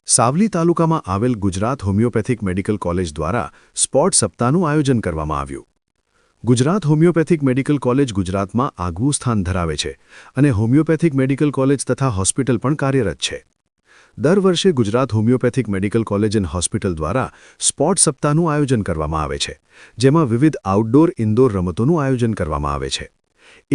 સાવલી તાલુકામાં આવેલ Gujarat homeopathic medical college દ્વારા સ્પોર્ટ સપ્તાહનું આયોજન કરવામાં આવ્યું. ગુજરાત હોમિયોપેથિક મેડિકલ કોલેજ ગુજરાતમાં આગવું સ્થાન ધરાવે છે અને હોમિયોપેથિક મેડિકલ કોલેજ તથા હોસ્પિટલ પણ કાર્યરત છે. દર વર્ષે Gujarat homeopathic medical college and hospital દ્વારા સ્પોર્ટ સપ્તાહનું આયોજન કરવામાં આવે છે, જેમાં વિવિધ આઉટડોર ઇન્ડોર રમતોનું આયોજન કરવામાં આવે છે.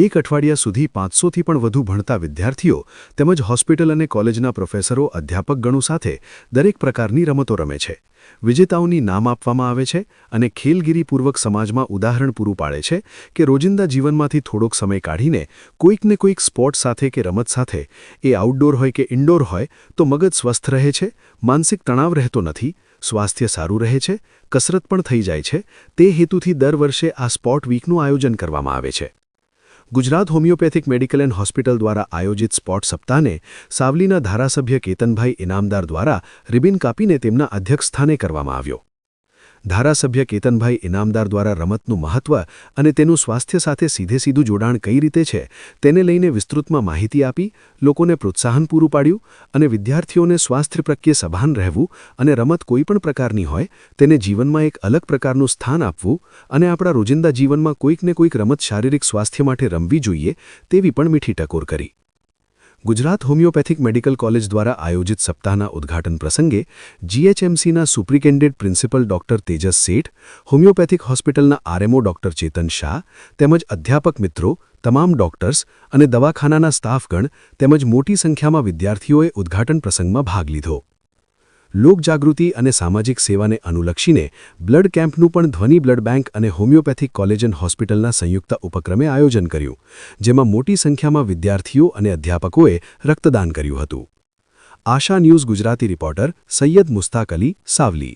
એક અઠવાડિયા સુધી 500થી પણ વધુ ભણતા વિદ્યાર્થીઓ તેમજ હોસ્પિટલ અને કોલેજના પ્રોફેસરો અધ્યાપકગણો સાથે દરેક પ્રકારની રમતો રમે છે. વિજેતાઓની નામ આપવામાં આવે છે અને ખેલગીરીપૂર્વક સમાજમાં ઉદાહરણ પૂરું પાડે છે કે રોજિંદા જીવનમાંથી થોડોક સમય કાઢીને કોઈકને કોઈક સ્પોર્ટ સાથે કે રમત સાથે, એ આઉટડોર હોય કે ઇન્ડોર હોય, તો મગજ સ્વસ્થ રહે છે, માનસિક તણાવ રહેતો નથી, સ્વાસ્થ્ય સારું રહે છે, કસરત પણ થઈ જાય છે. તે હેતુથી દર વર્ષે આ સ્પોર્ટ વીકનું આયોજન કરવામાં આવે છે. Gujarat homeopathic medical and hospital દ્વારા આયોજિત સ્પોર્ટ સપ્તાહને સાવલીના ધારાસભ્ય કેતનભાઈ ઇનામદાર દ્વારા રિબિન કાપીને તેમના અધ્યક્ષસ્થાને કરવામાં આવ્યો. ધારાસભ્ય કેતનભાઈ ઇનામદાર દ્વારા રમતનું મહત્વ અને તેનું સ્વાસ્થ્ય સાથે સીધેસીધું જોડાણ કઈ રીતે છે તેને લઈને વિસ્તૃતમાં માહિતી આપી, લોકોને પ્રોત્સાહન પૂરું પાડ્યું અને વિદ્યાર્થીઓને સ્વાસ્થ્ય પ્રત્યે સભાન રહેવું અને રમત કોઈપણ પ્રકારની હોય તેને જીવનમાં એક અલગ પ્રકારનું સ્થાન આપવું અને આપણા રોજિંદા જીવનમાં કોઈકને કોઈક રમત શારીરિક સ્વાસ્થ્ય માટે રમવી જોઈએ તેવી પણ મીઠી ટકોર કરી. ગુજરાત હોમિયોપેથિક મેડિકલ કોલેજ દ્વારા આયોજિત સપ્તાહના ઉદ્ઘાટન પ્રસંગે જીએચએમસીના સુપ્રિન્ટેન્ડન્ટ પ્રિન્સિપલ ડોક્ટર તેજસ શેઠ, હોમિયોપેથિક હોસ્પિટલના આરએમઓ ડોક્ટર ચેતન શાહ તેમજ અધ્યાપક મિત્રો, તમામ ડોક્ટર્સ અને દવાખાનાના સ્ટાફગણ તેમજ મોટી સંખ્યામાં વિદ્યાર્થીઓએ ઉદ્ઘાટન પ્રસંગમાં ભાગ લીધો. લોકજાગૃતિ અને સામાજિક સેવાને અનુલક્ષીને બ્લડ કેમ્પનું પણ ધ્વનિ બ્લડ બેંક અને હોમિયોપેથિક કોલેજ એન્ડ હોસ્પિટલના સંયુક્ત ઉપક્રમે આયોજન કર્યું, જેમાં મોટી સંખ્યામાં વિદ્યાર્થીઓ અને અધ્યાપકોએ રક્તદાન કર્યું હતું. આશા ન્યૂઝ ગુજરાતી રિપોર્ટર સૈયદ મુસ્તાક અલી, સાવલી.